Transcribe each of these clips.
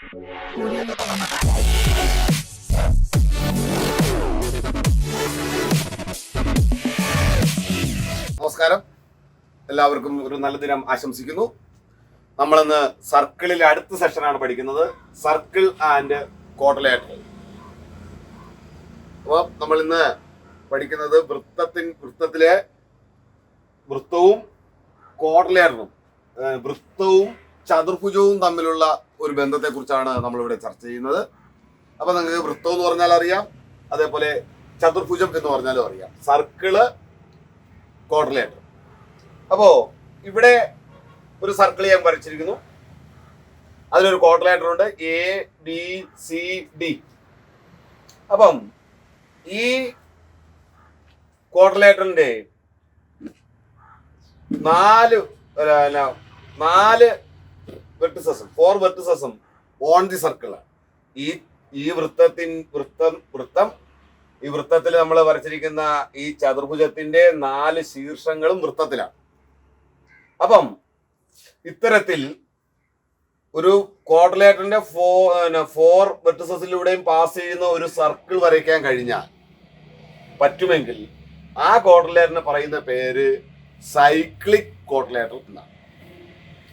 നമസ്കാരം, എല്ലാവർക്കും ഒരു നല്ല ദിനം ആശംസിക്കുന്നു. നമ്മളിന്ന് സർക്കിളിലെ അടുത്ത സെഷനാണ് പഠിക്കുന്നത്, സർക്കിൾ ആൻഡ് ക്വാഡ്രിലേറ്ററൽ. അപ്പോൾ നമ്മൾ ഇന്ന് പഠിക്കുന്നത് വൃത്തത്തിലെ വൃത്തവും ക്വാഡ്രിലേറ്ററും വൃത്തവും ചതുർഭുജവും തമ്മിലുള്ള ഒരു ബന്ധത്തെ കുറിച്ചാണ് നമ്മളിവിടെ ചർച്ച ചെയ്യുന്നത്. അപ്പൊ നിങ്ങൾക്ക് വൃത്തം എന്ന് പറഞ്ഞാൽ അറിയാം, അതേപോലെ ചതുർഭുജം എന്ന് പറഞ്ഞാലും അറിയാം. Circle, quadrilateral. അപ്പോ ഇവിടെ ഒരു സർക്കിൾ ഞാൻ വരച്ചിരിക്കുന്നു, അതിലൊരു ക്വാഡ്രിലേറ്റർ ഉണ്ട്, ABCD. അപ്പം ഈ ക്വാഡ്രിലേറ്ററിന്റെ നാല് വെർട്ടിസസും 4 വെർട്ടിസസും ഓൺ ദി സർക്കിളാണ്. ഈ വൃത്തത്തിൽ നമ്മൾ വരച്ചിരിക്കുന്ന ഈ ചതുർഭുജത്തിന്റെ 4 ശീർഷങ്ങളും വൃത്തത്തിലാണ്. അപ്പം ഇത്തരത്തിൽ ഒരു ക്വാഡ്രിലേറ്ററിന്റെ 4 വെർട്ടിസസിലൂടെയും പാസ് ചെയ്യുന്ന ഒരു സർക്കിൾ വരയ്ക്കാൻ കഴിഞ്ഞാൽ പറ്റുമെങ്കിൽ ആ ക്വാഡ്രിലേറ്ററിന് പറയുന്ന പേര് സൈക്ലിക് ക്വാഡ്രിലേറ്റർ എന്നാണ്.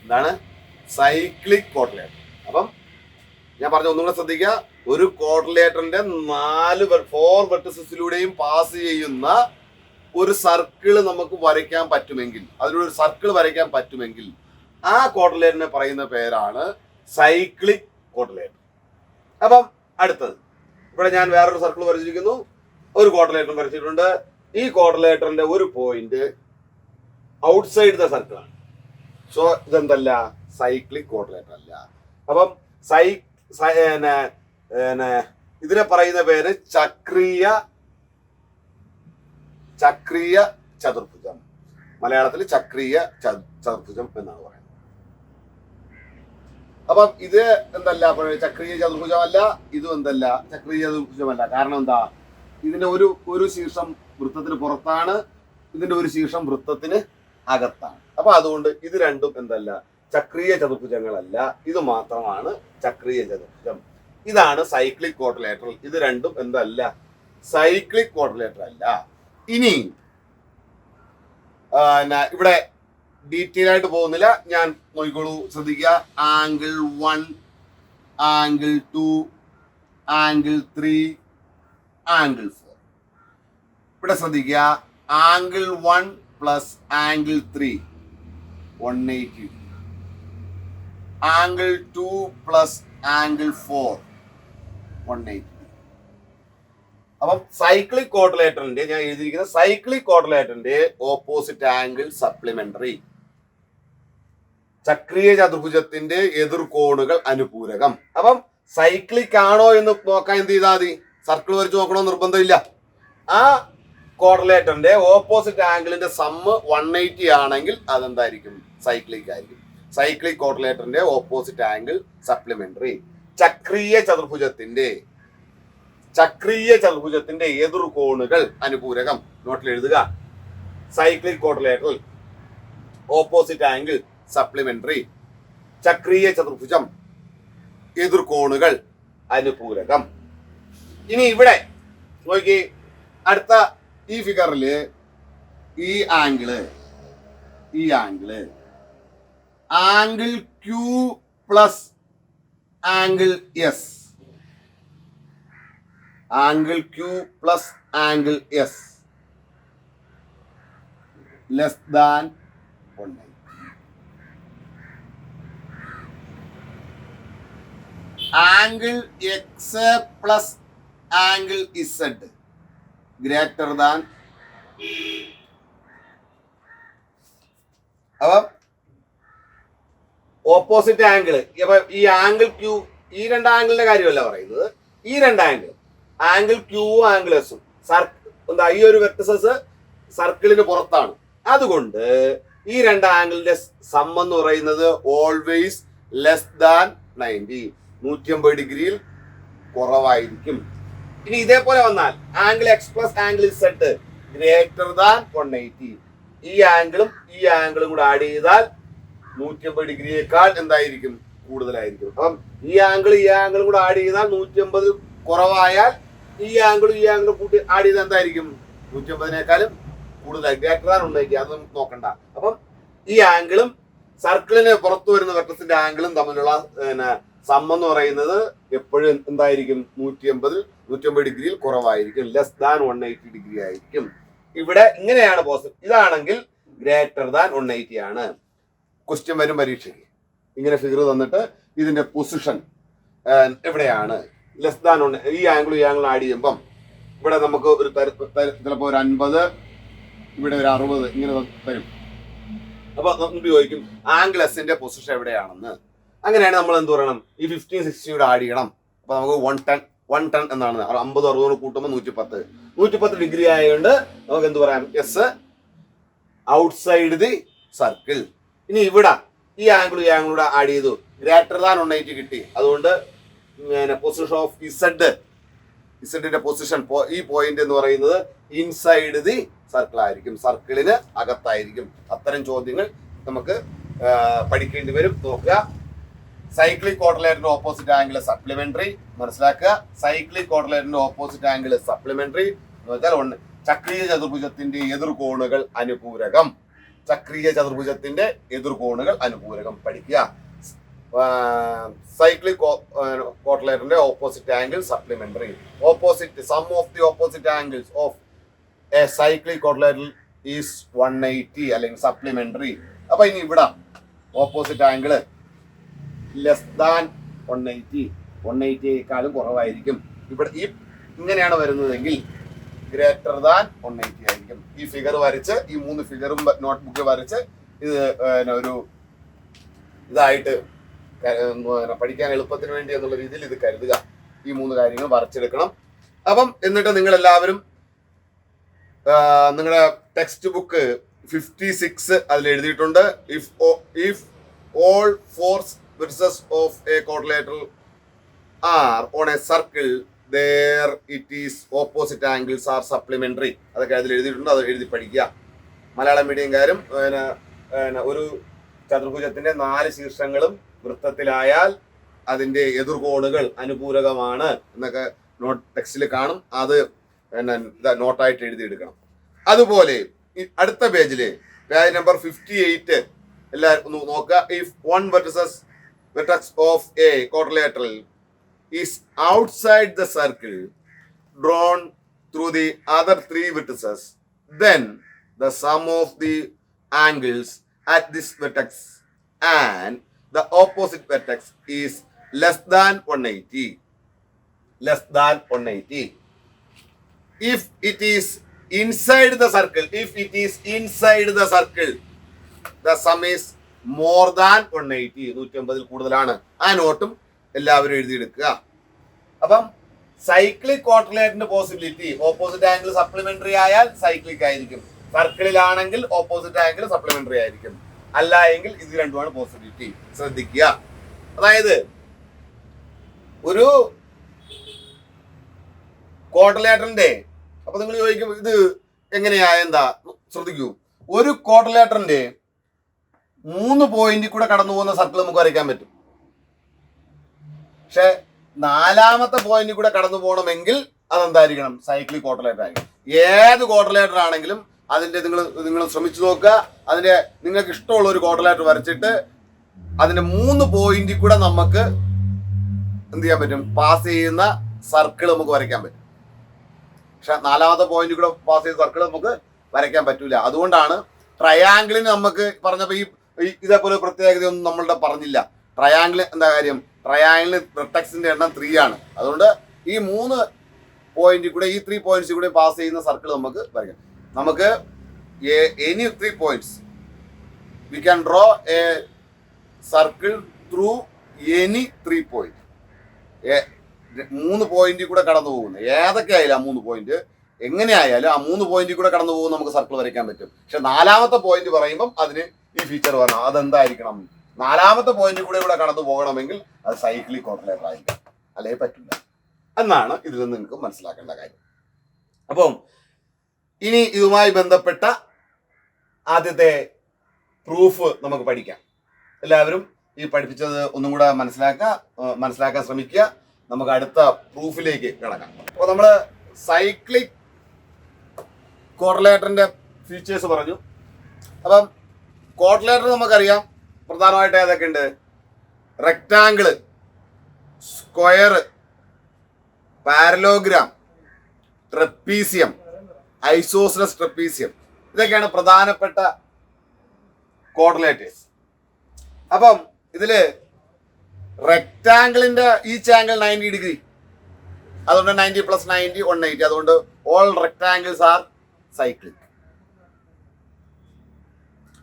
എന്താണ് സൈക്ലിക് ക്വാഡ്രിലേറ്റർ? അപ്പം ഞാൻ പറഞ്ഞ ഒന്നുകൂടെ ശ്രദ്ധിക്കുക. ഒരു ക്വാഡ്രിലേറ്ററിന്റെ 4 വെർട്ടിസസിലൂടെയും പാസ് ചെയ്യുന്ന ഒരു സർക്കിൾ നമുക്ക് വരയ്ക്കാൻ പറ്റുമെങ്കിൽ, അതിലൂടെ ഒരു സർക്കിൾ വരയ്ക്കാൻ പറ്റുമെങ്കിൽ ആ ക്വാഡ്രിലേറ്ററിനെ പറയുന്ന പേരാണ് സൈക്ലിക് ക്വാഡ്രിലേറ്റർ. അപ്പം അടുത്തത്, ഇവിടെ ഞാൻ വേറൊരു സർക്കിൾ വരച്ചിരിക്കുന്നു, ഒരു ക്വാഡ്രിലേറ്റർ വരച്ചിട്ടുണ്ട്. ഈ ക്വാഡ്രിലേറ്ററിന്റെ ഒരു പോയിന്റ് ഔട്ട്സൈഡ് ദ സർക്കിളാണ്. സോ ഇതെന്തല്ല, സൈക്ലിക് ക്വാഡ്രിലേറ്റർ അല്ല. അപ്പം ഇതിനെ പറയുന്ന പേര് ചക്രീയ ചതുർഭുജം. മലയാളത്തിൽ ചക്രീയ ചതുർഭുജം എന്നാണ് പറയുന്നത്. അപ്പം ഇത് എന്തല്ല, ചക്രീയ ചതുർഭുജം അല്ല, ഇതും എന്തല്ല, ചക്രീയ ചതുർഭുജമല്ല. കാരണം എന്താ, ഇതിന്റെ ഒരു ശീർഷം വൃത്തത്തിന് പുറത്താണ്, ഇതിന്റെ ഒരു ശീർഷം വൃത്തത്തിന് അകത്താണ്. അപ്പൊ അതുകൊണ്ട് ഇത് രണ്ടും എന്തല്ല, ചക്രീയ ചതുർഭുജങ്ങളല്ല. ഇത് മാത്രമാണ് ചക്രീയ ചതുർഭുജം. ഇതാണ് സൈക്ലിക് ക്വാഡ്രിലേറ്റർ. ഇത് രണ്ടും എന്തല്ല, സൈക്ലിക് ക്വാഡ്രിലേറ്റർ അല്ല. ഇനി ഇവിടെ ഡീറ്റെയിൽ ആയിട്ട് പോകുന്നില്ല, ഞാൻ നോക്കിക്കോളൂ, ശ്രദ്ധിക്കുക. Angle 1, angle 2, angle 3, angle 4. ഇവിടെ ശ്രദ്ധിക്കുക, angle 1 plus angle 3 180. Angle 2 plus angle 4 180. അപ്പം സൈക്ലിക് ക്വാഡ്രിലേറ്ററിന്റെ, ഞാൻ എഴുതിയിരിക്കുന്ന സൈക്ലിക് ക്വാഡ്രിലേറ്ററിന്റെ ഓപ്പോസിറ്റ് ആംഗിൾ സപ്ലിമെന്ററി. ചക്രീയ ചതുർഭുജത്തിന്റെ എതിർകോണുകൾ അനുപൂരകം. അപ്പം സൈക്ലിക് ആണോ എന്ന് നോക്കാൻ എന്ത് ചെയ്താൽ മതി, സർക്കിൾ വരച്ച് നോക്കണോ നിർബന്ധമില്ല. ആ ക്വാഡ്രിലേറ്ററിന്റെ ഓപ്പോസിറ്റ് ആംഗിളിന്റെ സമ്മ് 180 ആണെങ്കിൽ അതെന്തായിരിക്കും, സൈക്ലിക് ആയിരിക്കും. സൈക്ലിക് ക്വാഡ്രിലേറ്ററിന്റെ ഓപ്പോസിറ്റ് ആംഗിൾ സപ്ലിമെന്ററി. ചക്രീയ ചതുർഭുജത്തിന്റെ എതിർകോണുകൾ അനുപൂരകം. നോട്ടിൽ എഴുതുക, cyclic quadrilateral opposite angle supplementary. ചക്രീയ ചതുർഭുജം എതിർകോണുകൾ അനുപൂരകം. ഇനി ഇവിടെ നോക്കി, അടുത്ത ഈ ഫിഗറില് ഈ angle angle Q plus angle S, angle Q plus angle S less than 180. Angle X plus angle Z greater than. അപ്പം ഓപ്പോസിറ്റ് ആംഗിൾ, ഈ ആംഗിൾ Q, ഈ 2 ആംഗിളിന്റെ കാര്യമല്ല പറയുന്നത്, ഈ 2 ആംഗിൾ Q ആംഗിൾ എസും എന്താ, ഈ ഒരു വെർട്ടിസസ് സർക്കിളിന് പുറത്താണ്. അതുകൊണ്ട് ഈ 2 ആംഗിളിന്റെ സം എന്ന് പറയുന്നത് ഓൾവേസ് ലെസ് ദാൻ 90, 180 ഡിഗ്രിയിൽ കുറവായിരിക്കും. ഇനി ഇതേപോലെ വന്നാൽ angle X plus angle Z greater than 180, ഈ ആംഗിളും കൂടെ ആഡ് ചെയ്താൽ 180 ഡിഗ്രിയേക്കാൾ എന്തായിരിക്കും, കൂടുതലായിരിക്കും. അപ്പം ഈ ആംഗിളും കൂടെ ആഡ് ചെയ്താൽ 180 കുറവായാൽ ഈ ആംഗിളും കൂട്ടി ആഡ് ചെയ്താൽ എന്തായിരിക്കും? 180-നേക്കാളും കൂടുതലായി, ഗ്രേറ്റർ ദാൻ 180. അതൊന്നും നോക്കണ്ട. അപ്പം ഈ ആംഗിളും സർക്കിളിന് പുറത്തു വരുന്ന വെക്ടർസിന്റെ ആംഗിളും തമ്മിലുള്ള സം എന്ന് പറയുന്നത് എപ്പോഴും എന്തായിരിക്കും? 180 ഡിഗ്രിയിൽ കുറവായിരിക്കും, ലെസ് ദാൻ 180 ഡിഗ്രി ആയിരിക്കും. ഇവിടെ ഇങ്ങനെയാണ് പോസിബിൾ. ഇതാണെങ്കിൽ ഗ്രേറ്റർ ദാൻ 180 ആണ്. ക്വസ്റ്റ്യൻ വരും പരീക്ഷയ്ക്ക്, ഇങ്ങനെ ഫിഗർ തന്നിട്ട് ഇതിന്റെ പൊസിഷൻ എവിടെയാണ്? ലെസ് ദാൻ ഈ ആംഗിളും ആഡ് ചെയ്യുമ്പം ഇവിടെ നമുക്ക് ഒരു ചിലപ്പോൾ ഒരു 50, ഇവിടെ ഒരു 60 ഇങ്ങനെ തരും. അപ്പൊ നമുക്ക് ചോദിക്കും ആംഗിൾ എസിന്റെ പൊസിഷൻ എവിടെയാണെന്ന്. അങ്ങനെയാണ് നമ്മൾ എന്ത് പറയണം? ഈ 15, 60 ആഡ് ചെയ്യണം. അപ്പൊ നമുക്ക് 110 എന്നാണ്. 50, 60 കൂട്ടുമ്പോൾ 110 ഡിഗ്രി ആയതുകൊണ്ട് നമുക്ക് എന്ത് പറയാം? S outside the circle. ഇനി ഇവിടെ ഈ ആംഗിളും കൂടെ ആഡ് ചെയ്തു, ഗ്രേറ്റർ ദാൻ 180 കിട്ടി. അതുകൊണ്ട് പൊസിഷൻ ഓഫ് ഇസഡിന്റെ പൊസിഷൻ, ഈ പോയിന്റ് എന്ന് പറയുന്നത് ഇൻസൈഡ് ദി സർക്കിൾ ആയിരിക്കും, സർക്കിളിന് അകത്തായിരിക്കും. അത്തരം ചോദ്യങ്ങൾ നമുക്ക് പഠിക്കേണ്ടി വരും. നോക്കുക, സൈക്ലിക് ക്വാഡ്രിലേറ്ററിന്റെ ഓപ്പോസിറ്റ് ആംഗിൾ സപ്ലിമെന്ററി മനസ്സിലാക്കുക. സൈക്ലിക് ക്വാഡ്രിലേറ്ററിന്റെ ഓപ്പോസിറ്റ് ആംഗിൾ സപ്ലിമെന്ററി എന്ന് വെച്ചാൽ ചക്രീയ ചതുർഭുജത്തിന്റെ എതിർകോണുകൾ അനുപൂരകം. ചക്രീയ ചതുർഭുജത്തിന്റെ എതിർകോണുകൾ അനുപൂരകം പഠിക്കുക. സൈക്ലിക് ക്വാഡ്രിലേറ്ററിന്റെ opposite angle supplementary. Sum of the opposite angles of a cyclic quadrilateral is 180 അല്ലെങ്കിൽ സപ്ലിമെന്ററി. അപ്പൊ ഇനി ഇവിടെ ഓപ്പോസിറ്റ് ആംഗിള് ലെസ് ദാൻ 180യേക്കാളും കുറവായിരിക്കും. ഇവിടെ ഈ ഇങ്ങനെയാണ് വരുന്നതെങ്കിൽ ഗ്രേറ്റർ ദാൻ 180 ആയിരിക്കും. ഈ ഫിഗർ വരച്ച്, ഈ 3 ഫിഗറും നോട്ട്ബുക്കിൽ വരച്ച് ഇത് ഒരു ഇതായിട്ട് പഠിക്കാൻ എളുപ്പത്തിന് വേണ്ടി എന്നുള്ള രീതിയിൽ ഇത് കരുതുക. ഈ 3 കാര്യങ്ങൾ വരച്ചെടുക്കണം. അപ്പം എന്നിട്ട് നിങ്ങൾ എല്ലാവരും നിങ്ങളുടെ ടെക്സ്റ്റ് ബുക്ക് 56 അതിൽ എഴുതിയിട്ടുണ്ട്. If all 4 vertices of a quadrilateral are on a circle, there it is opposite angles are supplementary. അതൊക്കെ അതിൽ എഴുതിയിട്ടുണ്ട്, അത് എഴുതി പഠിക്കുക. മലയാളം മീഡിയംകാരും ഒരു ചതുർഭുജത്തിന്റെ 4 ശീർഷങ്ങളും വൃത്തത്തിലായാൽ അതിന്റെ എതിർകോണുകൾ അനുപൂരകമാണ് എന്നൊക്കെ ടെക്സ്റ്റിൽ കാണും. അത് നോട്ടായിട്ട് എഴുതിയെടുക്കണം. അതുപോലെ അടുത്ത പേജില് പേജ് നമ്പർ 58 എല്ലാവരും നോക്കുക. If one vertex of a quadrilateral is outside the circle drawn through the other 3 vertices, then the sum of the angles at this vertex and the opposite vertex is less than 180. Less than 180. If it is inside the circle, the sum is more than 180, 180 കൂടുതലാണ്. ആ നോട്ടും എല്ലാവരും എഴുതിയെടുക്കുക. അപ്പം cyclic ക്വാഡ്രിലേറ്ററിന്റെ possibility, opposite angle supplementary ആയാൽ cyclic ആയിരിക്കും, സർക്കിളിലാണെങ്കിൽ ഓപ്പോസിറ്റ് ആംഗിൾ സപ്ലിമെന്ററി ആയിരിക്കും, അല്ല എങ്കിൽ ഇത് രണ്ടുമാണ് പോസിബിലിറ്റി. ശ്രദ്ധിക്കുക. അതായത് ഒരു ക്വാഡ്രിലേറ്ററിന്റെ, അപ്പൊ നിങ്ങൾ ചോദിക്കും ഇത് എങ്ങനെയാ എന്താ? ശ്രദ്ധിക്കൂ, ഒരു ക്വാഡ്രിലേറ്ററിന്റെ 3 പോയിന്റിൽ കൂടെ കടന്നു പോകുന്ന സർക്കിൾ നമുക്ക് വരയ്ക്കാൻ പറ്റും. പക്ഷെ 4ാമത്തെ പോയിന്റിൽ കൂടെ കടന്നു പോകണമെങ്കിൽ അതെന്തായിരിക്കണം? സൈക്ലിക് ക്വാഡ്രിലേറ്റർ ആയിരിക്കും. ഏത് ക്വാഡ്രിലേറ്റർ ആണെങ്കിലും അതിന്റെ നിങ്ങൾ ശ്രമിച്ചു നോക്കുക. അതിന്റെ നിങ്ങൾക്ക് ഇഷ്ടമുള്ള ഒരു ക്വാഡ്രിലേറ്റർ വരച്ചിട്ട് അതിന്റെ 3 പോയിന്റിൽ കൂടെ നമുക്ക് എന്ത് ചെയ്യാൻ പറ്റും? പാസ് ചെയ്യുന്ന സർക്കിൾ നമുക്ക് വരയ്ക്കാൻ പറ്റും. പക്ഷെ 4ാമത്തെ പോയിന്റിൽ കൂടെ പാസ് ചെയ്ത സർക്കിൾ നമുക്ക് വരയ്ക്കാൻ പറ്റൂല. അതുകൊണ്ടാണ് ട്രയാങ്കിളിന് നമുക്ക് പറഞ്ഞപ്പോൾ ഈ ഇതേപോലെ പ്രത്യേകതയൊന്നും നമ്മളുടെ പറഞ്ഞില്ല. ട്രയാങ്കിൾ എന്താ കാര്യം? ട്രയാങ്കിളിന് വെർട്ടെക്സിന്റെ എണ്ണം 3 ആണ്. അതുകൊണ്ട് ഈ 3 പോയിന്റിൽ കൂടെ, ഈ 3 പോയിന്റ്സിൽ കൂടെ പാസ് ചെയ്യുന്ന സർക്കിൾ നമുക്ക് വരയ്ക്കാം. നമുക്ക് any 3 points we can draw A circle through any 3 point. 3 പോയിന്റിൽ കൂടെ കടന്നു പോകുന്നത് ഏതൊക്കെ ആയാലും, ആ 3 പോയിന്റ് എങ്ങനെയായാലും ആ 3 പോയിന്റിൽ കൂടെ കടന്നു പോകുന്ന നമുക്ക് സർക്കിൾ വരയ്ക്കാൻ പറ്റും. പക്ഷെ 4ാമത്തെ പോയിന്റ് പറയുമ്പം അതിന് ഈ ഫീച്ചർ വരണം. അതെന്തായിരിക്കണം? 4ാമത്തെ പോയിന്റിൽ കൂടെ കടന്നു പോകണമെങ്കിൽ അത് സൈക്ലിക് ക്വാഡ്രിലേറ്റർ ആയിരിക്കും, അല്ലെങ്കിൽ പറ്റില്ല എന്നാണ് ഇതിൽ നിന്ന് നിങ്ങൾക്ക് മനസ്സിലാക്കേണ്ട കാര്യം. അപ്പം ഇനി ഇതുമായി ബന്ധപ്പെട്ട ആദ്യത്തെ പ്രൂഫ് നമുക്ക് പഠിക്കാം. എല്ലാവരും ഈ പഠിപ്പിച്ചത് ഒന്നും കൂടെ മനസ്സിലാക്കാൻ ശ്രമിക്കുക. നമുക്ക് അടുത്ത പ്രൂഫിലേക്ക് കിടക്കാം. അപ്പോൾ നമ്മൾ സൈക്ലിക് കോറിലേറ്ററിന്റെ ഫീച്ചേഴ്സ് പറഞ്ഞു. അപ്പം കോറിലേറ്റർ നമുക്കറിയാം പ്രധാനമായിട്ട് ഏതൊക്കെ ഉണ്ട്: rectangle, square, parallelogram, trapezium, isosceles trapezium. ഇതൊക്കെയാണ് പ്രധാനപ്പെട്ട കോറിലേറ്റേഴ്സ്. അപ്പം ഇതില് റെക്റ്റാങ്കിളിന്റെ ഈച്ച് ആംഗിൾ 90 ഡിഗ്രി, അതുകൊണ്ട് 90 + 90 180. അതുകൊണ്ട് ഓൾ റെക്റ്റാങ്കിൾസ് ആർ സൈക്ലിക്.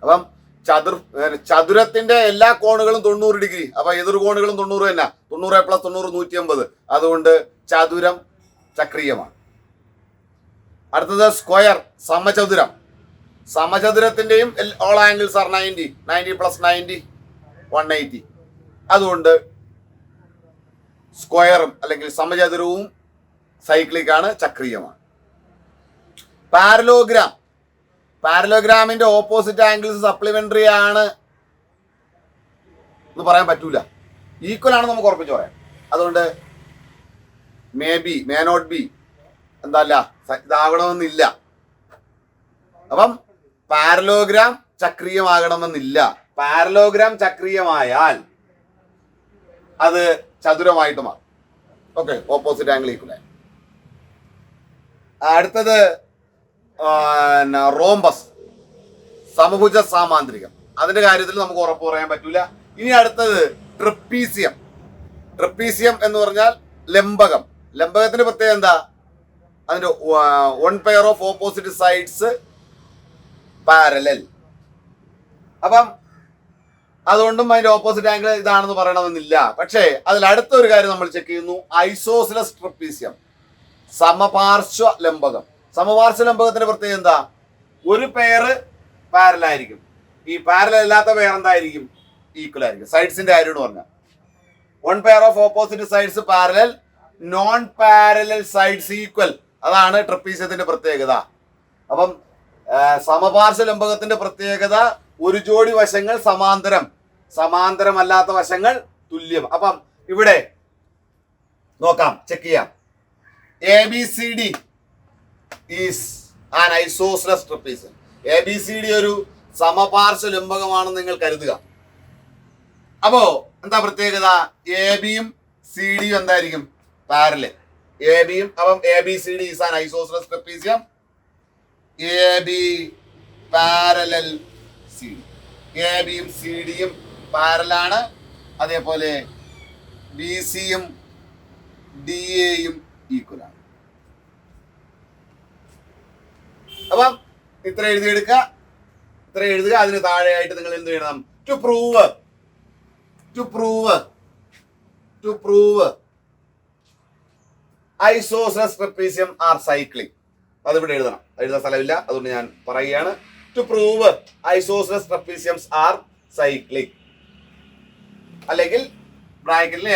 അപ്പം ചതുരത്തിന്റെ എല്ലാ കോണുകളും 90 ഡിഗ്രി. അപ്പൊ എതിർ കോണുകളും 90 തന്നെ. 90 + 90 180. അതുകൊണ്ട് ചതുരം ചക്രീയമാണ്. അടുത്തത് സ്ക്വയർ, സമചതുരം. സമചതുരത്തിന്റെയും ഓൾ ആംഗിൾസ് ആർ 90. 90 + 90 180. അതുകൊണ്ട് സ്ക്വയറും അല്ലെങ്കിൽ സമചതുരവും സൈക്ലിക് ആണ്, ചക്രീയമാണ്. പാരലോഗ്രാമിന്റെ ഓപ്പോസിറ്റ് ആംഗിൾസ് സപ്ലിമെന്ററി ആണ് എന്ന് പറയാൻ പറ്റൂല. ഈക്വൽ ആണ് നമുക്ക് ഉറപ്പിച്ച് പറയാം. അതുകൊണ്ട് may be, may not be, എന്തല്ല ഇതാകണമെന്നില്ല. അപ്പം പാരലോഗ്രാം ചക്രീയമാകണമെന്നില്ല. പാരലോഗ്രാം ചക്രീയമായാൽ അത് ചതുരമായിട്ട് മാറും. ഓക്കെ, ഓപ്പോസിറ്റ് ആംഗിൾ ഈക്വൽ ആയി. അടുത്തത് റോംബസ്, സമഭുജ സാമാന്തരികം. അതിന്റെ കാര്യത്തിൽ നമുക്ക് ഉറപ്പ് പറയാൻ പറ്റൂല. ഇനി അടുത്തത് ട്രപ്പീസിയം. ട്രപ്പീസിയം എന്ന് പറഞ്ഞാൽ ലംബകം. ലംബകത്തിന്റെ പ്രത്യേകത എന്താ? അതിന്റെ 1 pair of opposite sides parallel. അപ്പം അതുകൊണ്ടും അതിന്റെ ഓപ്പോസിറ്റ് ആംഗിൾ ഇതാണെന്ന് പറയണമെന്നില്ല. പക്ഷേ അതിൽ അടുത്തൊരു കാര്യം നമ്മൾ ചെക്ക് ചെയ്യുന്നു: ഐസോസിലസ് ട്രപ്പീസിയം, സമപാർശ്വ ലംബകം. സമപാർശ്വ ലംബകത്തിന്റെ പ്രത്യേകത എന്താ? ഒരു പെയർ പാരലൽ ആയിരിക്കും. ഈ പാരലൽ അല്ലാത്ത പെയർ എന്തായിരിക്കും? ഈക്വൽ ആയിരിക്കും. സൈഡ്സിന്റെ കാര്യം എന്ന് പറഞ്ഞാൽ 1 pair of opposite sides parallel, non parallel sides equal. അതാണ് ട്രപ്പീസിയത്തിന്റെ പ്രത്യേകത. അപ്പം സമപാർശ്വ ലംബകത്തിന്റെ പ്രത്യേകത ഒരു ജോഡി വശങ്ങൾ സമാന്തരം, സമാന്തരമല്ലാത്ത വശങ്ങൾ തുല്യം. അപ്പം ഇവിടെ നോക്കാം, ചെക്ക് ചെയ്യാം. ABCD is an isosceles trapezium. ABCD ഒരു സമപാർശ്വ ലംബകമാണെന്ന് നിങ്ങൾ കരുതുക. അപ്പോ എന്താ പ്രത്യേകത? എബിയും സി ഡിയും എന്തായിരിക്കും? പാരലൽ. എബിയും, അപ്പം ABCD is an isosceles trapezium. AB parallel CD. എബിയും സി ഡിയും പാരലാണ്. അതേപോലെ BCയും DAയും ഈക്വൽ ആണ്. അപ്പം ഇത്ര എഴുതുക. അതിന് താഴെയായിട്ട് നിങ്ങൾ എന്ത് ചെയ്യണം? To prove isosceles trapezium are cyclic. അതിവിടെ എഴുതണം. എഴുതാൻ സ്ഥലമില്ല, അതുകൊണ്ട് ഞാൻ പറയുകയാണ്. To prove isosceles trapeziums are cyclic. അല്ലെങ്കിൽ ബ്രാക്കറ്റിൽ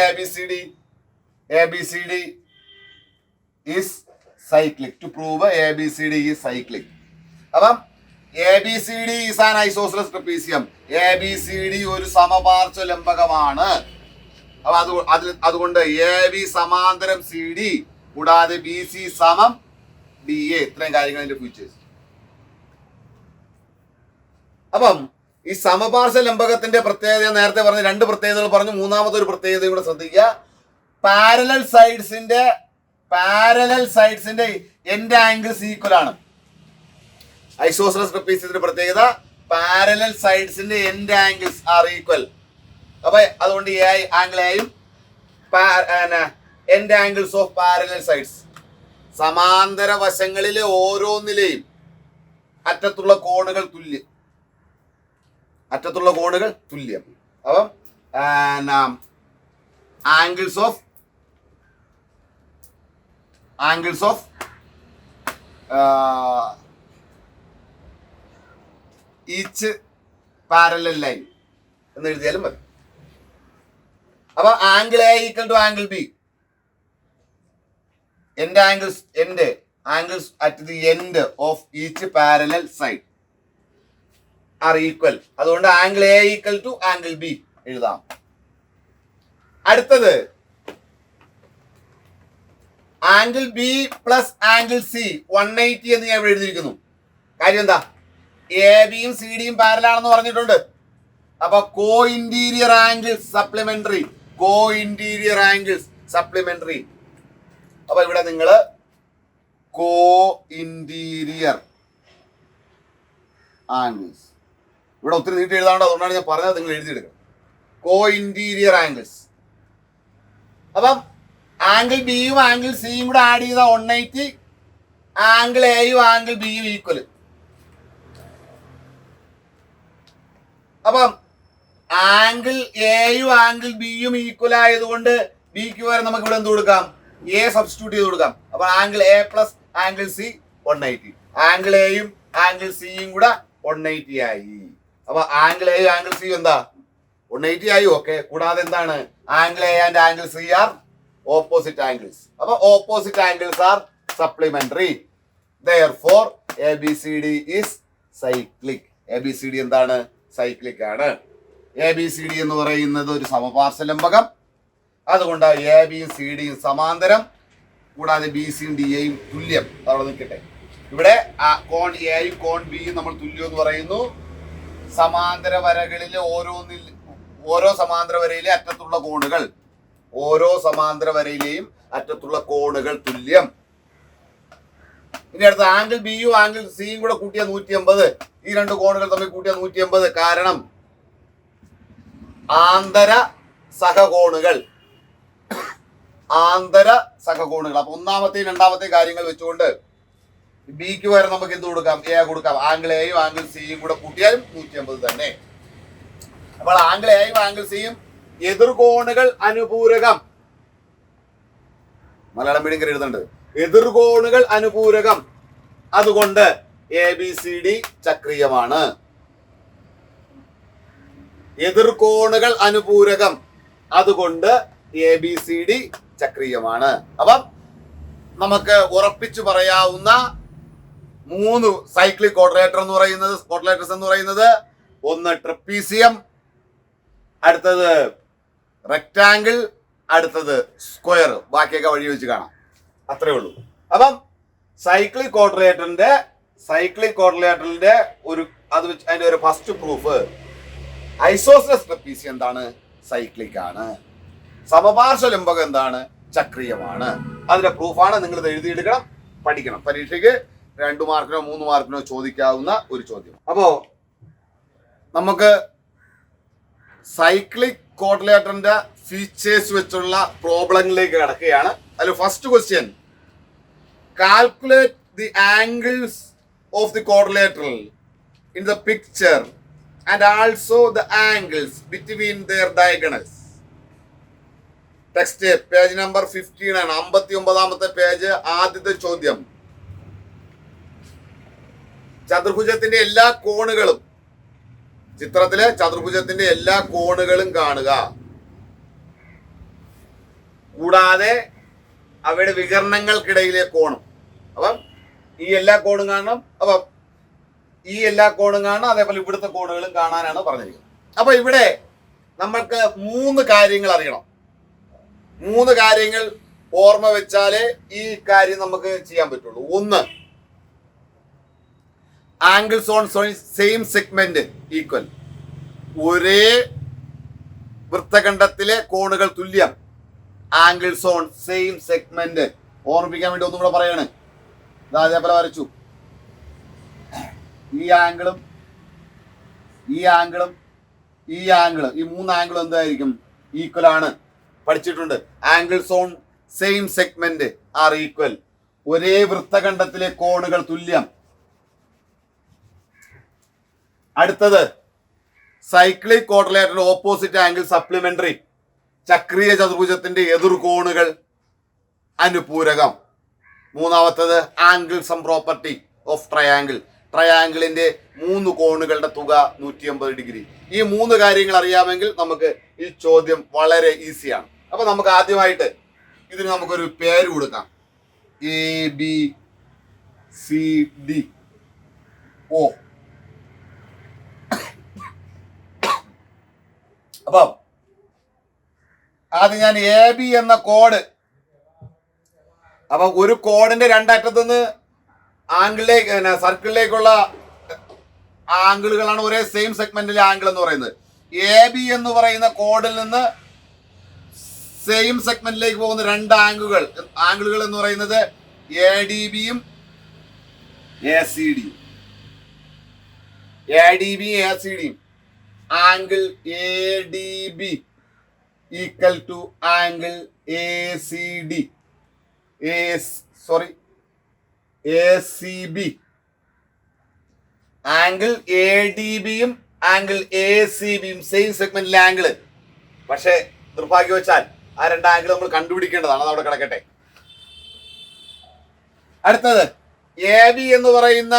ABCD is cyclic. To prove ABCD is cyclic. അപ്പം ABCD is an isosceles trapezium. ABCD ഒരു സമപാർശ്വ ലംബകമാണ്. അപ്പൊ അതുകൊണ്ട് AB സമാന്തരം CD കൂടാതെ BC സമം DA. ഇത്രയും കാര്യങ്ങൾ അതിന്റെ ഫീച്ചേഴ്സ്. അപ്പം ഈ സമപാർശ്വ ലംബകത്തിന്റെ പ്രത്യേകത നേരത്തെ പറഞ്ഞ 2 പ്രത്യേകതകൾ പറഞ്ഞു. മൂന്നാമത്തെ ഒരു പ്രത്യേകത കൂടെ ശ്രദ്ധിക്കുക. പാരലൽ സൈഡ്സിന്റെ എൻഡ് ആംഗിൾസ് ഈക്വൽ ആണ്. ഐസോസിലസ് ട്രപ്പീസിയത്തിന്റെ പ്രത്യേകത പാരലൽ സൈഡ്സിന്റെ എൻഡ് ആംഗിൾസ് ആർ ഈക്വൽ. അപ്പൊ അതുകൊണ്ട് ആംഗിൾ എയും end angles of parallel sides, സമാന്തര വശങ്ങളിലെ ഓരോന്നിലെയും അറ്റത്തുള്ള കോണുകൾ തുല്യം. അപ്പം angles of each parallel line എന്ന് എഴുതിയാലും മതി. അപ്പൊ angle A equal to angle B. Angles at the end of each parallel side are equal. അതുകൊണ്ട് angle A equal to angle B. എഴുതാം. അടുത്തത് angle B plus angle C 180 എന്ന് ഞാൻ ഇവിടെ എഴുതിയിരിക്കുന്നു. കാര്യം എന്താ? എ ബിയും സി ഡിയും പാരലാണെന്ന് പറഞ്ഞിട്ടുണ്ട്. അപ്പൊ കോ ഇന്റീരിയർ ആംഗിൾസ് സപ്ലിമെന്ററി, കോ ഇന്റീരിയർ ആംഗിൾസ് സപ്ലിമെന്ററി. അപ്പൊ ഇവിടെ നിങ്ങൾ കോ ഇന്റീരിയർ ആംഗിൾസ്, ഇവിടെ ഒത്തിരി നീട്ടി എഴുതാണ്ട്, അതുകൊണ്ടാണ് ഞാൻ പറഞ്ഞത് നിങ്ങൾ എഴുതിയെടുക്കണം. Co interior angles. അപ്പം ആംഗിൾ ബിയും ആംഗിൾ സിയും കൂടെ ആഡ് ചെയ്ത 180, ആംഗിൾ എയും ആംഗിൾ ബിയും ഈക്വൽ. അപ്പം ആംഗിൾ എയും ആംഗിൾ ബിയും ഈക്വൽ ആയതുകൊണ്ട് ബിക്ക് വരെ നമുക്ക് ഇവിടെ എന്ത് കൊടുക്കാം? എ സബ്സ്റ്റിറ്റ്യൂട്ട് ചെയ്ത് കൊടുക്കാം. അപ്പൊ angle A plus angle C 180, angle എയും ആംഗിൾ സിയും കൂടെ 180 ആയി. അപ്പൊ ആംഗിൾ എയും ആംഗിൾ സിയും എന്താ? 180 ആയി. ഓക്കെ. കൂടാതെ എന്താണ്? Angle A and angle C are opposite angles. അപ്പൊ opposite angles are supplementary. Therefore ABCD is cyclic. ABCD എന്താണ്? സൈക്ലിക് ആണ്. ABCD എന്ന് പറയുന്നത് ഒരു സമപാർശ്വലംബകം. അതുകൊണ്ട് എ ബിയും സി ഡിയും സമാന്തരം, കൂടാതെ ബി സിയും ഡി എയും തുല്യം. അവിടെ നിൽക്കട്ടെ. ഇവിടെ കോൺ എയും കോൺ ബിയും നമ്മൾ തുല്യം എന്ന് പറയുന്നു. സമാന്തര വരകളിലെ ഓരോ സമാന്തര വരയിലെ അറ്റത്തുള്ള കോണുകൾ, ഓരോ സമാന്തര വരയിലെയും അറ്റത്തുള്ള കോണുകൾ തുല്യം. ഇനി അടുത്ത ആംഗിൾ ബിയും ആംഗിൾ സിയും കൂടെ കൂട്ടിയ 180. ഈ രണ്ട് കോണുകൾ തമ്മിൽ കൂട്ടിയ 180. കാരണം ആന്തര സഹകോണുകൾ. അപ്പൊ ഒന്നാമത്തെയും രണ്ടാമത്തെയും കാര്യങ്ങൾ വെച്ചുകൊണ്ട് ബിക്ക് വരെ നമുക്ക് എന്ത് കൊടുക്കാം? എ കൊടുക്കാം. ആംഗിൾ എയും ആംഗിൾ സിയും കൂടെ കൂട്ടിയാലും 180 തന്നെ. അപ്പോൾ ആംഗിൾ എയും ആംഗിൾ സിയും എതിർകോണുകൾ അനുപൂരകം. മലയാളം മീഡിയം എഴുതുന്നുണ്ട്. എതിർകോണുകൾ അനുപൂരകം. അതുകൊണ്ട് ABCD ചക്രീയമാണ്. എതിർകോണുകൾ അനുപൂരകം. അതുകൊണ്ട് ABCD ചക്രീയമാണ്. അപ്പം നമുക്ക് ഉറപ്പിച്ചു പറയാവുന്ന 3 സൈക്ലിക് ക്വാഡ്രിലേറ്റേഴ്സ് എന്ന് പറയുന്നത്, ഒന്ന് ട്രപ്പീസിയം, അടുത്തത് റെക്ടാങ്കിൾ, അടുത്തത് സ്ക്വയർ. ബാക്കിയൊക്കെ വഴി വെച്ച് കാണാം. അത്രേ ഉള്ളൂ. അപ്പം സൈക്ലിക് ക്വാഡ്രിലേറ്ററിന്റെ ഒരു അതിന്റെ ഒരു ഫസ്റ്റ് പ്രൂഫ്, ഐസോസെലസ് ട്രപ്പീസിയം എന്താണ്? സൈക്ലിക് ആണ്. സമപാർശ്വലംബകം എന്താണ്? ചക്രീയമാണ്. അതിന്റെ പ്രൂഫാണ്. നിങ്ങൾ ഇത് എഴുതിയെടുക്കണം, പഠിക്കണം. പരീക്ഷയ്ക്ക് 2 മാർക്കിനോ 3 മാർക്കിനോ ചോദിക്കാവുന്ന ഒരു ചോദ്യം. അപ്പോ നമുക്ക് സൈക്ലിക് ക്വാഡ്രിലേറ്ററിന്റെ ഫീച്ചേഴ്സ് വെച്ചുള്ള പ്രോബ്ലങ്ങളിലേക്ക് കടക്കുകയാണ്. അതിൽ first question, calculate the angles of the quadrilateral in the picture and also the angles between their diagonals. Text page number 15 ആണ്. 59ാമത്തെ പേജ്, ആദ്യത്തെ ചോദ്യം. ചതുർഭുജത്തിന്റെ എല്ലാ കോണുകളും, ചിത്രത്തിലെ ചതുർഭുജത്തിന്റെ എല്ലാ കോണുകളും കാണുക. കൂടാതെ അവയുടെ വികരണങ്ങൾക്കിടയിലെ കോണും. അപ്പം ഈ എല്ലാ കോണും കാണണം. അപ്പം ഈ എല്ലാ കോണും കാണണം. അതേപോലെ ഇവിടുത്തെ കോണുകളും കാണാനാണ് പറഞ്ഞിരിക്കുന്നത്. അപ്പൊ ഇവിടെ നമ്മൾക്ക് 3 കാര്യങ്ങൾ അറിയണം. 3 കാര്യങ്ങൾ ഓർമ്മ വെച്ചാലേ ഈ കാര്യം നമുക്ക് ചെയ്യാൻ പറ്റുള്ളൂ. ഒന്ന്, angles on same segment equal. ഒരേ വൃത്തഖണ്ഡത്തിലെ കോണുകൾ തുല്യം. ആംഗിൾസ് ഓൺ സെയിം സെഗ്മെന്റ് ഓർമ്മിപ്പിക്കാൻ വേണ്ടി ഒന്നും കൂടെ പറയാണ്. അതേപോലെ വരച്ചു. ഈ ആംഗിളും ഈ 3 ആംഗിളും എന്തായിരിക്കും? ഈക്വൽ ആണ്. പഠിച്ചിട്ടുണ്ട്. Angles on same segment are equal. ഒരേ വൃത്തഖണ്ഡത്തിലെ കോണുകൾ തുല്യം. അടുത്തത്, സൈക്ലിക് ക്വാഡ്രിലേറ്ററിന്റെ ഓപ്പോസിറ്റ് ആംഗിൾ സപ്ലിമെന്ററി. ചക്രീയ ചതുർഭുജത്തിന്റെ എതിർകോണുകൾ അനുപൂരകം. മൂന്നാമത്തത്, angle sum property of triangle. ട്രയാംഗിളിന്റെ 3 കോണുകളുടെ തുക 180 ഡിഗ്രി. ഈ 3 കാര്യങ്ങൾ അറിയാമെങ്കിൽ നമുക്ക് ഈ ചോദ്യം വളരെ ഈസിയാണ്. അപ്പൊ നമുക്ക് ആദ്യമായിട്ട് ഇതിന് നമുക്കൊരു പേര് കൊടുക്കാം. ABCDO. അപ്പം ആദ്യം ഞാൻ എ ബി എന്ന കോഡ്, അപ്പൊ ഒരു കോഡിന്റെ രണ്ടറ്റത്തു നിന്ന് ആംഗിളിലേക്ക് സർക്കിളിലേക്കുള്ള ആംഗിളുകളാണ് ഒരേ സെയിം സെഗ്മെന്റിലെ ആംഗിൾ എന്ന് പറയുന്നത്. എ ബി എന്ന് പറയുന്ന കോഡിൽ നിന്ന് സെയിം സെഗ്മെന്റിലേക്ക് പോകുന്ന രണ്ട് ആംഗിളുകൾ എന്ന് പറയുന്നത് എ ഡി ബിയും എ സി ഡിയും. എ ഡി ബിയും എ സി ഡിയും angle A D B equal to angle A C D A C B. Angle A D ബിയും ആംഗിൾ എ സി ബിയും സെയിം സെഗ്മെന്റിലെ ആംഗിള്. പക്ഷെ നിർഭാഗ്യവശാൽ ആ രണ്ട് ആംഗിൾ നമ്മൾ കണ്ടുപിടിക്കേണ്ടതാണ്. അത് അവിടെ കിടക്കട്ടെ. അടുത്തത് എ ബി എന്ന് പറയുന്ന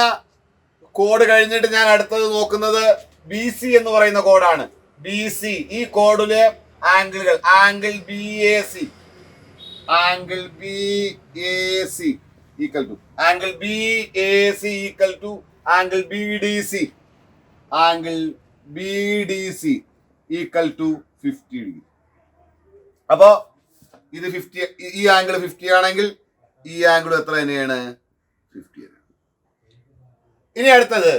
കോഡ് കഴിഞ്ഞിട്ട് ഞാൻ അടുത്തത് നോക്കുന്നത് ബി സി എന്ന് പറയുന്ന കോഡാണ്. ബി സി, ഈ കോഡിലെ ആംഗിളുകൾ angle B A C equal to angle B A C equal to angle B D C equal to 50 degree. അപ്പോ ഇത് 50, ഈ ആംഗിൾ 50 ആണെങ്കിൽ ഈ ആംഗിൾ എത്ര തന്നെയാണ്? 50 ആണ്. ഇനി അടുത്തത്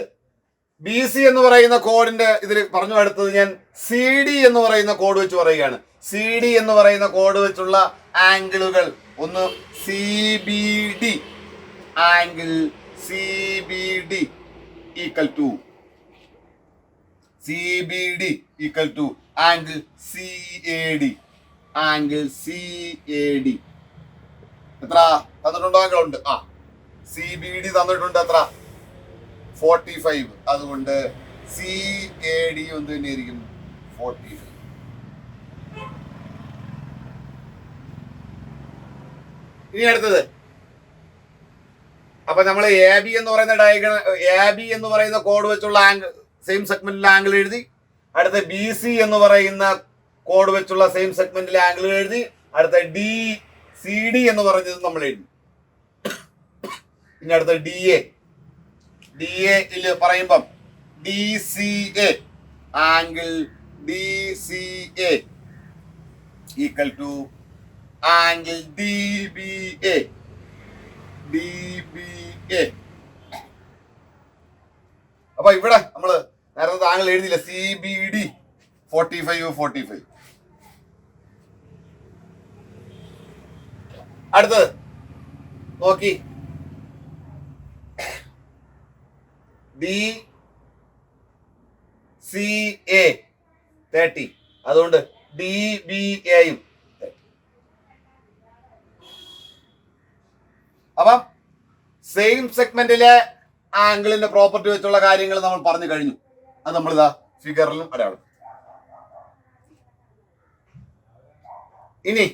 ബി സി എന്ന് പറയുന്ന കോഡിന്റെ ഇതിൽ പറഞ്ഞു. അടുത്തത് ഞാൻ സി ഡി എന്ന് പറയുന്ന കോഡ് വെച്ച് പറയുകയാണ്. സി ഡി എന്ന് പറയുന്ന കോഡ് വെച്ചുള്ള ആംഗിളുകൾ ഒന്ന് C B D, angle C B D equal to angle C A D എത്ര തന്നിട്ടുണ്ടോ? ആംഗിൾ ഉണ്ട്. സി ബി ഡി തന്നിട്ടുണ്ട്. എത്ര? 45. അതുകൊണ്ട് സി എ ഡി എന്ത് തന്നെയായിരിക്കും? 45. ഇനി അടുത്തത്, അപ്പൊ നമ്മൾ എ ബി എന്ന് പറയുന്ന കോഡ് വെച്ചുള്ള ആംഗിൾ സെയിം സെഗ്മെന്റിലെ ആംഗിൾ എഴുതി. അടുത്ത ബി സി എന്ന് പറയുന്ന കോഡ് വെച്ചുള്ള സെയിം സെഗ്മെന്റിലെ ആംഗിൾ എഴുതി. അടുത്ത ഡി സി ഡി എന്ന് പറഞ്ഞത് നമ്മൾ എഴുതി. ഇനി അടുത്ത ഡി എ പറയുമ്പം D C A, angle D C A equal to angle D B A. അപ്പൊ ഇവിടെ നമ്മള് നേരത്തെ ആംഗിൾ എഴുതിയില്ല. C B D 45. അടുത്തത് നോക്കി, ഡി സി എ 30. അതുകൊണ്ട് ഡി ബി എയും. അപ്പം സെയിം സെഗ്മെന്റിലെ ആംഗിളിന്റെ പ്രോപ്പർട്ടി വെച്ചുള്ള കാര്യങ്ങൾ നമ്മൾ പറഞ്ഞു കഴിഞ്ഞു. അത് നമ്മളിതാ ഫിഗറിലും അടയാളം. ഇനി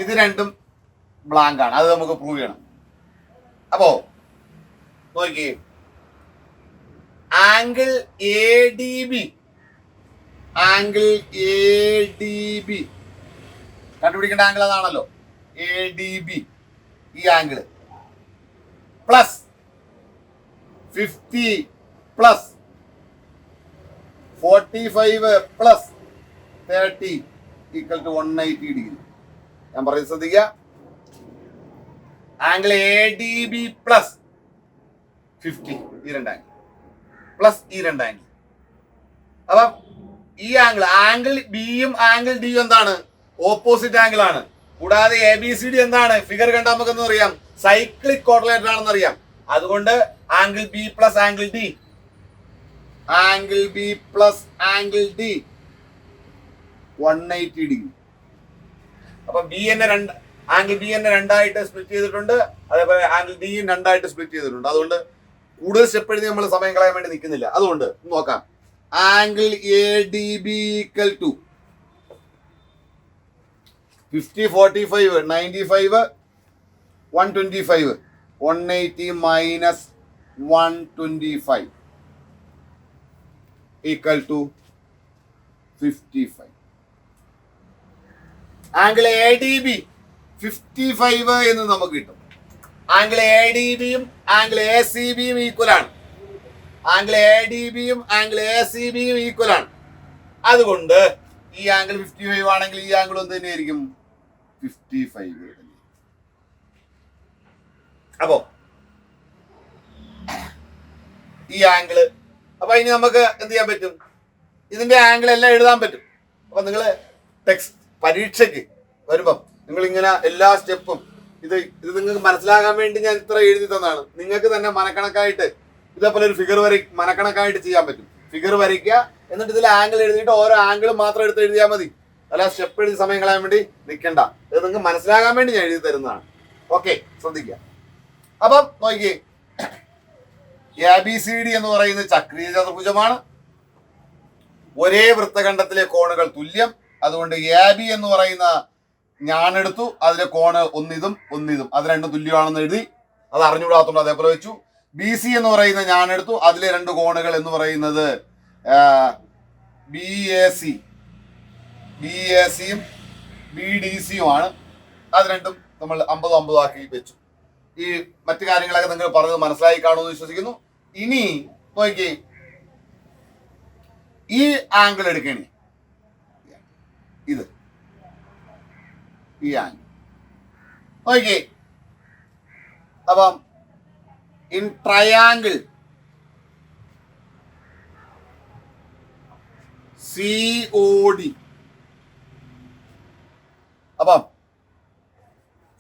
ഇത് രണ്ടും ബ്ലാങ്ക് ആണ്. അത് നമുക്ക് പ്രൂവ് ചെയ്യണം. അപ്പോ നോക്കിയേ, ആംഗിൾ എ ഡി ബി കണ്ടുപിടിക്കേണ്ട ആംഗിൾ അതാണല്ലോ. എ ഡി ബി, ഈ angle plus 50 plus 45 plus 30 equal to 180 degree. ഞാൻ പറയുന്നത് ശ്രദ്ധിക്കുക. Angle A D B plus 50, ഈ രണ്ട് ആംഗിൾ പ്ലസ് ഈ രണ്ട് ആംഗിൾ. അപ്പം ഈ ആംഗിൾ ബിയും ആംഗിൾ ഡിയും എന്താണ്? ഓപ്പോസിറ്റ് ആംഗിൾ ആണ്. കൂടാതെ എ ബി സി ഡി എന്താണ്? ഫിഗർ കണ്ടാൽ നമുക്കെന്ന് അറിയാം, സൈക്ലിക് കോർഡിനേറ്റർ ആണെന്ന് അറിയാം. അതുകൊണ്ട് angle B plus angle D 180 degree. അപ്പൊ ആംഗിൾ ബി എന്നെ രണ്ടായിട്ട് സ്പ്ലിറ്റ് ചെയ്തിട്ടുണ്ട്. അതേപോലെ ആംഗിൾ ഡിയും രണ്ടായിട്ട് സ്പ്ലിറ്റ് ചെയ്തിട്ടുണ്ട്. അതുകൊണ്ട് കൂടുതൽ സ്റ്റെപ്പ് എഴുതി നമ്മൾ സമയം കളയാൻ വേണ്ടി നിൽക്കുന്നില്ല. അതുകൊണ്ട് നോക്കാം. Angle A D B equal to 50, 45, 95, 125, 180 minus 125 equal to 55. Angle A D B 55 എന്ന് നമുക്ക് കിട്ടും. ആംഗിൾ എ ഡി ബിയും ആംഗിൾ എ സി ബിയും ഈക്വൽ ആണ്. അതുകൊണ്ട് ഈ ആംഗിൾ 55 ആണെങ്കിൽ ഈ ആംഗിൾ എന്ത് തന്നെയായിരിക്കും 55. അപ്പോ ഈ ആംഗിള് അപ്പൊ ഇനി നമുക്ക് എന്ത് ചെയ്യാൻ പറ്റും, ഇതിന്റെ ആംഗിൾ എല്ലാം എഴുതാൻ പറ്റും. അപ്പൊ നിങ്ങൾ ടെക്സ്റ്റ് പരീക്ഷയ്ക്ക് വരുമ്പം നിങ്ങൾ ഇങ്ങനെ എല്ലാ സ്റ്റെപ്പും ഇത് നിങ്ങൾക്ക് മനസ്സിലാകാൻ വേണ്ടി ഞാൻ ഇത്ര എഴുതി തന്നാണ്. നിങ്ങൾക്ക് തന്നെ മനക്കണക്കായിട്ട് ഇതേപോലെ ഒരു ഫിഗർ മനക്കണക്കായിട്ട് ചെയ്യാൻ പറ്റും. ഫിഗർ വരയ്ക്കുക, എന്നിട്ട് ഇതിൽ ആംഗിൾ എഴുതിയിട്ട് ഓരോ ആംഗിളും മാത്രം എടുത്ത് എഴുതിയാൽ മതി. അല്ല സ്റ്റെപ്പ് എഴുതി സമയം കളയാൻ വേണ്ടി നിൽക്കണ്ട. ഇത് നിങ്ങൾക്ക് മനസ്സിലാകാൻ വേണ്ടി ഞാൻ എഴുതി തരുന്നതാണ്. ഓക്കെ, ശ്രദ്ധിക്കുക. അപ്പം നോക്കിയേ, ABCD എന്ന് പറയുന്നത് ചക്രീയ ചതുർഭുജമാണ്. ഒരേ വൃത്തഖണ്ഡത്തിലെ കോണുകൾ തുല്യം. അതുകൊണ്ട് AB എന്ന് പറയുന്ന ഞാനെടുത്തു, അതിലെ കോണ് ഒന്നിതും അത് രണ്ടും തുല്യമാണെന്ന് എഴുതി. അത് അറിഞ്ഞുകൂടാത്തോണ്ട് അതേപോലെ വെച്ചു. BC എന്ന് പറയുന്ന ഞാനെടുത്തു, അതിലെ രണ്ട് കോണുകൾ എന്ന് പറയുന്നത് BACയും BDCയുമാണ്. അത് രണ്ടും നമ്മൾ 50-50 ആക്കി വെച്ചു. ഈ മറ്റു കാര്യങ്ങളൊക്കെ നിങ്ങൾ പറഞ്ഞത് മനസ്സിലായി കാണുമെന്ന് വിശ്വസിക്കുന്നു. ഇനി നോക്കി, ഈ ആംഗിൾ എടുക്കണേ, ഇത് ഈ ആംഗിൾ നോക്കി. അപ്പം ഇൻ ട്രയാംഗിൾ COD അപ്പം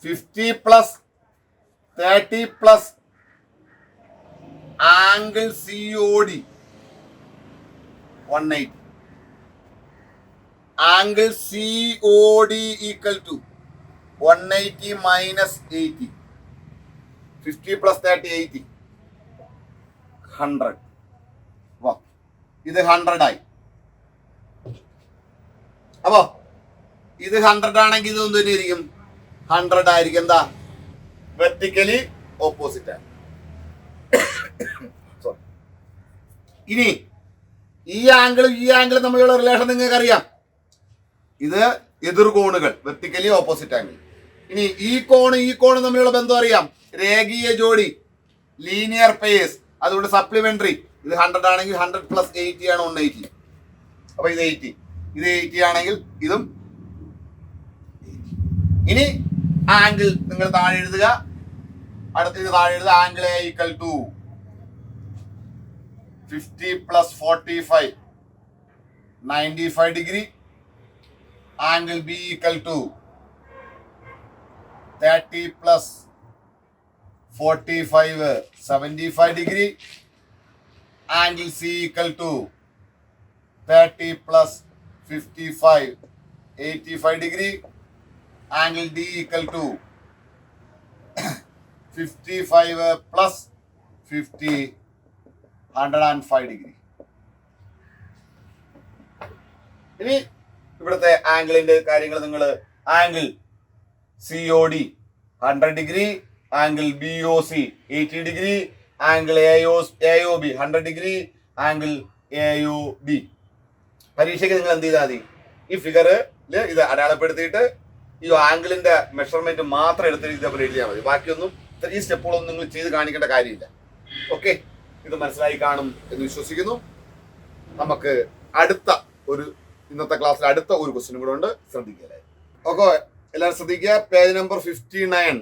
50 + 30 + ആംഗിൾ COD 180. Angle COD = 180 - 80. 50 + 30 80. 100. ഇത് 100 ആയി. അപ്പോ ഇത് 100 ആണെങ്കിൽ ഇത് എന്ത് തന്നെയായിരിക്കും 100 ആയിരിക്കും. എന്താ, വെർട്ടിക്കലി ഓപ്പോസിറ്റ് ആണ്. ഇനി ഈ ആംഗിളും തമ്മിലുള്ള റിലേഷൻ നിങ്ങൾക്ക് അറിയാം. ഇത് എതിർകോണുകൾ, വെർട്ടിക്കലി ഓപ്പോസിറ്റ് ആംഗിൾ. ഇനി ഈ കോണും തമ്മിലുള്ള ബന്ധം അറിയാം, രേഖീയ ജോഡി, ലീനിയർ പേസ്. അതുകൊണ്ട് സപ്ലിമെന്ററി. ഇത് 100 ആണെങ്കിൽ 100 + 80 ആണ് 180. അപ്പൊ ഇത് 80, ഇത് 80 ആണെങ്കിൽ ഇതും 80. ഇനി ആംഗിൾ നിങ്ങൾ താഴെ എഴുതുക. അടുത്തത് താഴെ എഴുതുക. Angle A = 50 + 45 95 degree. Angle B = 30 + 45 75 degree. Angle C = 30 + 55 85 degree. Angle D = 55 + 50 105 degree. ഇനി ഇവിടുത്തെ ആംഗിളിന്റെ കാര്യങ്ങൾ നിങ്ങൾ angle COD 100 degree, angle BOC 80 degree, angle AOB 100 degree, angle AUB. പരീക്ഷയ്ക്ക് നിങ്ങൾ എന്ത് ചെയ്താൽ മതി, ഈ ഫിഗറിൽ ഇത് അടയാളപ്പെടുത്തിയിട്ട് ഈ ആംഗിളിന്റെ മെഷർമെന്റ് മാത്രം എടുത്ത് ഇതേപോലെ എഴുതിയാൽ മതി. ബാക്കിയൊന്നും ഈ സ്റ്റെപ്പുകളൊന്നും നിങ്ങൾ ചെയ്ത് കാണിക്കേണ്ട കാര്യമില്ല. ഓക്കെ, ഇത് മനസ്സിലായി കാണും എന്ന് വിശ്വസിക്കുന്നു. നമുക്ക് ഇന്നത്തെ ക്ലാസ്സിൽ അടുത്ത ഒരു ക്വസ്റ്റ്യനും കൂടെ ഉണ്ട്, ശ്രദ്ധിക്കുക. ഓക്കെ, എല്ലാവരും ശ്രദ്ധിക്കുക. Page number 59,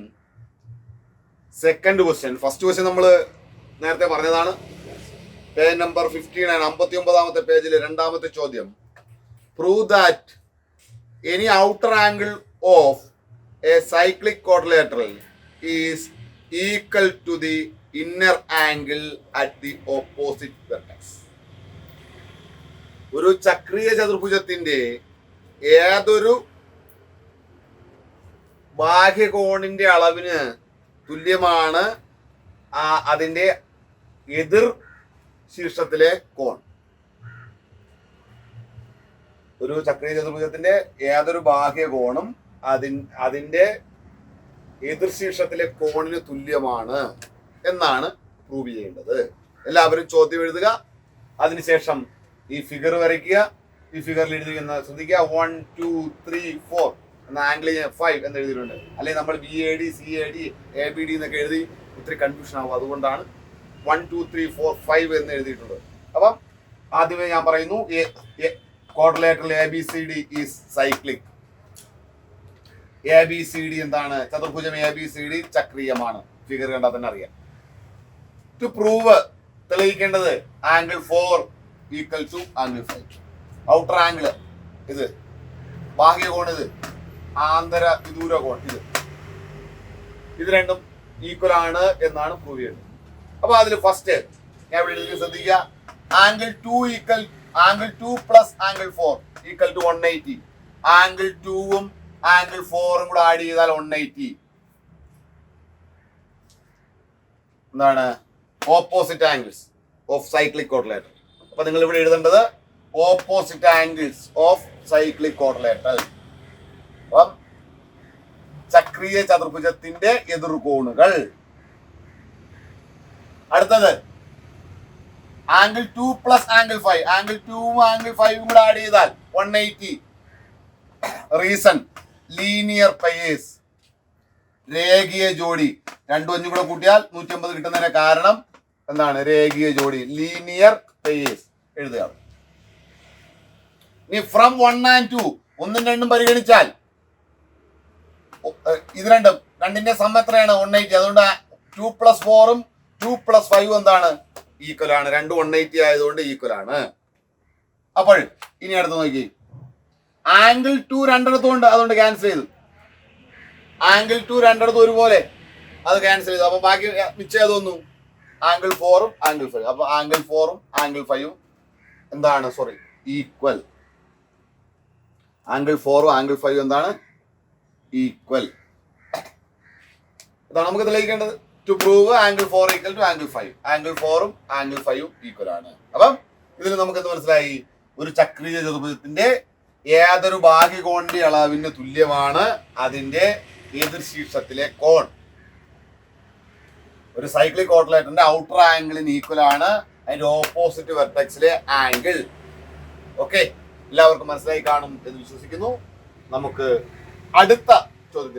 second question. First question നമ്മൾ നേരത്തെ പറഞ്ഞതാണ്. പേജ് നമ്പർ 59, 59-ാമത്തെ പേജിലെ രണ്ടാമത്തെ ചോദ്യം. Prove that any outer angle of a cyclic quadrilateral is equal to the inner angle at the opposite vertex. ഒരു ചക്രീയ ചതുർഭുജത്തിന്റെ ഏതൊരു ബാഹ്യകോണിന്റെ അളവിന് തുല്യമാണ് അതിന്റെ എതിർ ശീർഷത്തിലെ കോൺ. ഒരു ചക്രീയ ചതുർഭുജത്തിന്റെ ഏതൊരു ബാഹ്യകോണും അതിന്റെ എതിർ ശീർഷത്തിലെ കോണിന് തുല്യമാണ് എന്നാണ് പ്രൂവ് ചെയ്യേണ്ടത്. എല്ലാവരും ചോദ്യം എഴുതുക. അതിനുശേഷം ഈ ഫിഗർ വരയ്ക്കുക. ഈ ഫിഗറിൽ എഴുതിയിരിക്കുന്ന ശ്രദ്ധിക്കുക, 1 2 3 4 എന്ന ആംഗിൾ 5 എന്ന് എഴുതിയിട്ടുണ്ട്. അല്ലെങ്കിൽ നമ്മൾ BAD CAD ABD എന്നൊക്കെ എഴുതി ഒത്തിരി കൺഫ്യൂഷൻ ആവും. അതുകൊണ്ടാണ് 1 2 3 4 5 എന്ന് എഴുതിയിട്ടുണ്ട്. അപ്പം ആദ്യമേ ഞാൻ പറയുന്നു, quadrilateral ABCD is cyclic. ABCD എന്താണ്? ചതുർഭുജം ABCD ചക്രീയമാണ്. ഫിഗർ കണ്ടാൽ തന്നെ അറിയാം. ടു പ്രൂവ് തെളിയിക്കേണ്ടത് angle 4 equal to angle 5. Outer angle ഇത്, ബാഹ്യകോൺ ഇത്, ആന്തര വിദൂര കോൺ ഇത് രണ്ടും ഈക്വൽ ആണ് എന്നാണ് പ്രൂവ് ചെയ്യുന്നത്. അപ്പൊ അതിൽ ഫസ്റ്റ് ഞാൻ ഇവിടെ ശ്രദ്ധിക്കുക, angle 2 plus angle 4 equal to 180. Angle 2ഉം ആംഗിൾ 4ഉം കൂടെ ആഡ് ചെയ്താൽ 180. എന്താണ്? Opposite angles of cyclic quadrilateral. അപ്പൊ നിങ്ങൾ ഇവിടെ എഴുതേണ്ടത് opposite angles of cyclic quadrilateral. അപ്പം ചക്രീയ ചതുർഭുജത്തിന്റെ എതിർകോണുകൾ. അടുത്തത് ആംഗിൾ 2 പ്ലസ് ആംഗിൾ 5. ആംഗിൾ 2ഉം ആംഗിൾ 5ഉം കൂടെ ആഡ് ചെയ്താൽ 180. റീസൺ ലീനിയർ പെയേഴ്സ്, രേഖീയ ജോഡി. 2 5 കൂടെ കൂട്ടിയാൽ 150 കിട്ടുന്നതിന് കാരണം എന്താണ്? രേഖീയ ജോഡി, ലീനിയർ പെയേഴ്സ് എഴുതുക. ഇനി ഫ്രം 1 and 2 1ഉം 2ഉം പരിഗണിച്ചാൽ ഇത് രണ്ടിന്റെ സം എത്രയാണ്? 180. അതുകൊണ്ട് 2 plus 4ഉം 2 plus 5ഉം എന്താണ്? ഈക്വൽ ആണ്. 2 180 ആയതുകൊണ്ട് ഈക്വൽ ആണ്. അപ്പോൾ ഇനി അടുത്ത് നോക്കി, ആംഗിൾ 2 രണ്ടിടത്തും ഉണ്ട്, അതുകൊണ്ട് ക്യാൻസൽ ചെയ്തു. ആംഗിൾ 2 രണ്ടിടത്തും ഒരുപോലെ, അത് ക്യാൻസൽ ചെയ്തു. അപ്പൊ ബാക്കി മിച്ചം ഏതൊന്നു? ആംഗിൾ 4ഉം ആംഗിൾ 5. അപ്പൊ ആംഗിൾ 4ഉം ആംഗിൾ 5ഉം എന്താണ്? Sorry, equal. ആംഗിൾ 4ഉം ആംഗിൾ 5ഉം എന്താണ്? ഈക്വൽ. ഇതാണ് നമുക്ക് തെളിയിക്കേണ്ടത്. To prove angle 4 equal to angle 5. Angle 4ഉം ആംഗിൾ 5ഉം ഈക്വൽ ആണ്. അപ്പം ഇതിൽ നമുക്ക് എന്ത് മനസ്സിലായി? ഒരു ചക്രീയ ചതുർഭുജത്തിന്റെ ഏതൊരു ബാഹ്യകോണിന്റെ അളവിന് തുല്യമാണ് അതിന്റെ എതിർശീർഷത്തിലെ കോൺ. ഒരു സൈക്ലിക് ക്വാഡ്രിലേറ്ററിന്റെ ഔട്ടർ ആംഗിളിന് ഈക്വൽ ആണ് അതിന്റെ ഓപ്പോസിറ്റ് വെർട്ടെക്സിലെ ആംഗിൾ. ഓക്കെ, എല്ലാവർക്കും മനസ്സിലായി കാണും എന്ന് വിശ്വസിക്കുന്നു. നമുക്ക് അടുത്ത